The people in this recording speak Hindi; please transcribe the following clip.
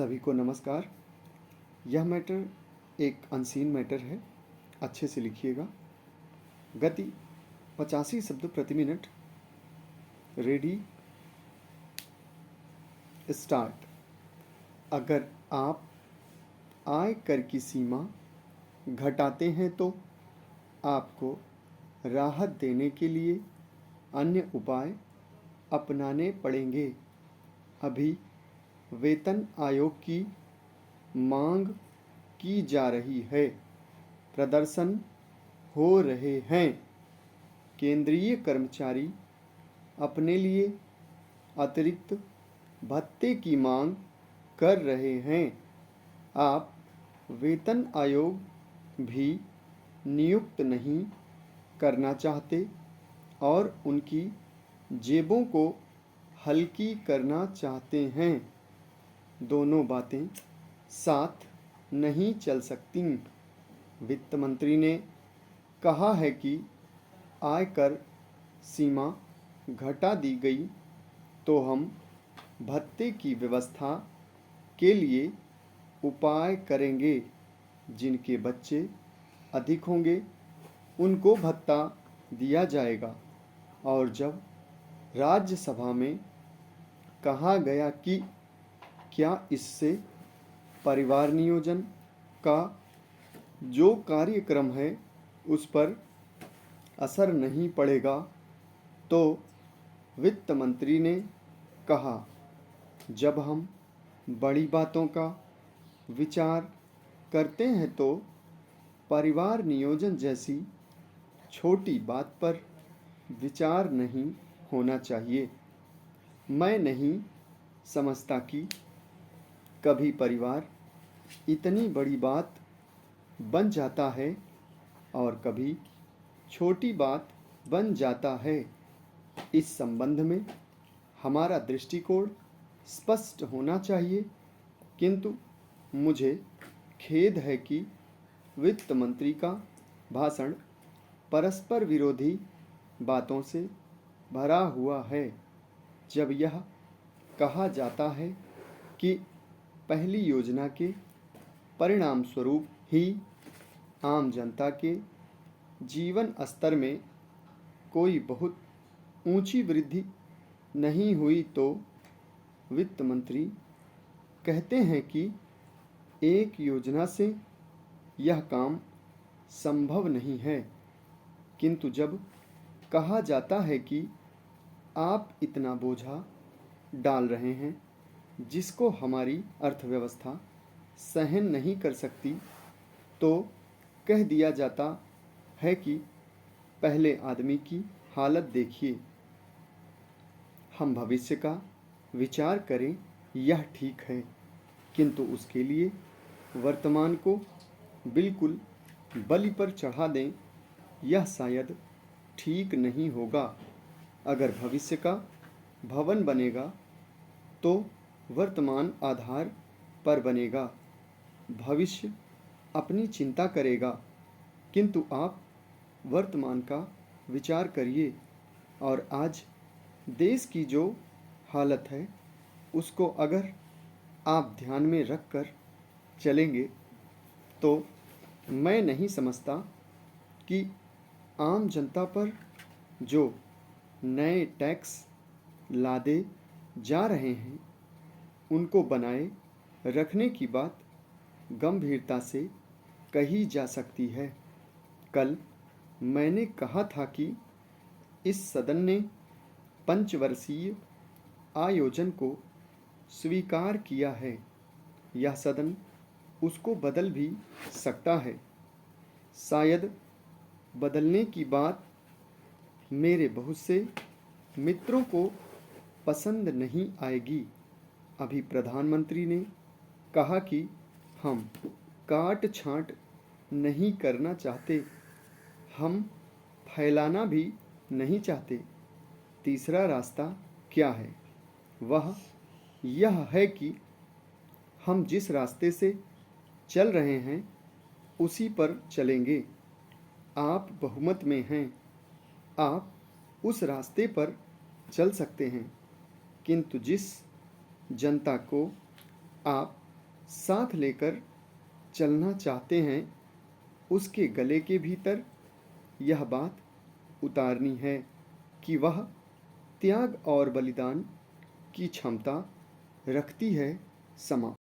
सभी को नमस्कार। यह मैटर एक अनसीन मैटर है, अच्छे से लिखिएगा। गति 85 शब्द प्रति मिनट। Ready start. अगर आप आय कर की सीमा घटाते हैं तो आपको राहत देने के लिए अन्य उपाय अपनाने पड़ेंगे। अभी वेतन आयोग की मांग की जा रही है, प्रदर्शन हो रहे हैं। केंद्रीय कर्मचारी अपने लिए अतिरिक्त भत्ते की मांग कर रहे हैं। आप वेतन आयोग भी नियुक्त नहीं करना चाहते और उनकी जेबों को हल्की करना चाहते हैं। दोनों बातें साथ नहीं चल सकती। वित्त मंत्री ने कहा है कि आयकर सीमा घटा दी गई तो हम भत्ते की व्यवस्था के लिए उपाय करेंगे। जिनके बच्चे अधिक होंगे उनको भत्ता दिया जाएगा। और जब राज्यसभा में कहा गया कि क्या इससे परिवार नियोजन का जो कार्यक्रम है उस पर असर नहीं पड़ेगा, तो वित्त मंत्री ने कहा, जब हम बड़ी बातों का विचार करते हैं तो परिवार नियोजन जैसी छोटी बात पर विचार नहीं होना चाहिए। मैं नहीं समझता कि कभी परिवार इतनी बड़ी बात बन जाता है और कभी छोटी बात बन जाता है। इस संबंध में हमारा दृष्टिकोण स्पष्ट होना चाहिए, किंतु मुझे खेद है कि वित्त मंत्री का भाषण परस्पर विरोधी बातों से भरा हुआ है। जब यह कहा जाता है कि पहली योजना के परिणाम स्वरूप ही आम जनता के जीवन स्तर में कोई बहुत ऊंची वृद्धि नहीं हुई, तो वित्त मंत्री कहते हैं कि एक योजना से यह काम संभव नहीं है। किंतु जब कहा जाता है कि आप इतना बोझा डाल रहे हैं जिसको हमारी अर्थव्यवस्था सहन नहीं कर सकती, तो कह दिया जाता है कि पहले आदमी की हालत देखिए। हम भविष्य का विचार करें, यह ठीक है, किंतु उसके लिए वर्तमान को बिल्कुल बलि पर चढ़ा दें, यह शायद ठीक नहीं होगा। अगर भविष्य का भवन बनेगा तो वर्तमान आधार पर बनेगा। भविष्य अपनी चिंता करेगा, किंतु आप वर्तमान का विचार करिए और आज देश की जो हालत है उसको अगर आप ध्यान में रख कर चलेंगे तो मैं नहीं समझता कि आम जनता पर जो नए टैक्स लादे जा रहे हैं उनको बनाए रखने की बात गंभीरता से कही जा सकती है। कल मैंने कहा था कि इस सदन ने पंचवर्षीय आयोजन को स्वीकार किया है। यह सदन उसको बदल भी सकता है। शायद बदलने की बात मेरे बहुत से मित्रों को पसंद नहीं आएगी। अभी प्रधानमंत्री ने कहा कि हम काट छांट नहीं करना चाहते, हम फैलाना भी नहीं चाहते। तीसरा रास्ता क्या है? वह यह है कि हम जिस रास्ते से चल रहे हैं उसी पर चलेंगे। आप बहुमत में हैं, आप उस रास्ते पर चल सकते हैं, किंतु जिस जनता को आप साथ लेकर चलना चाहते हैं, उसके गले के भीतर यह बात उतारनी है कि वह त्याग और बलिदान की क्षमता रखती है। समाप्त।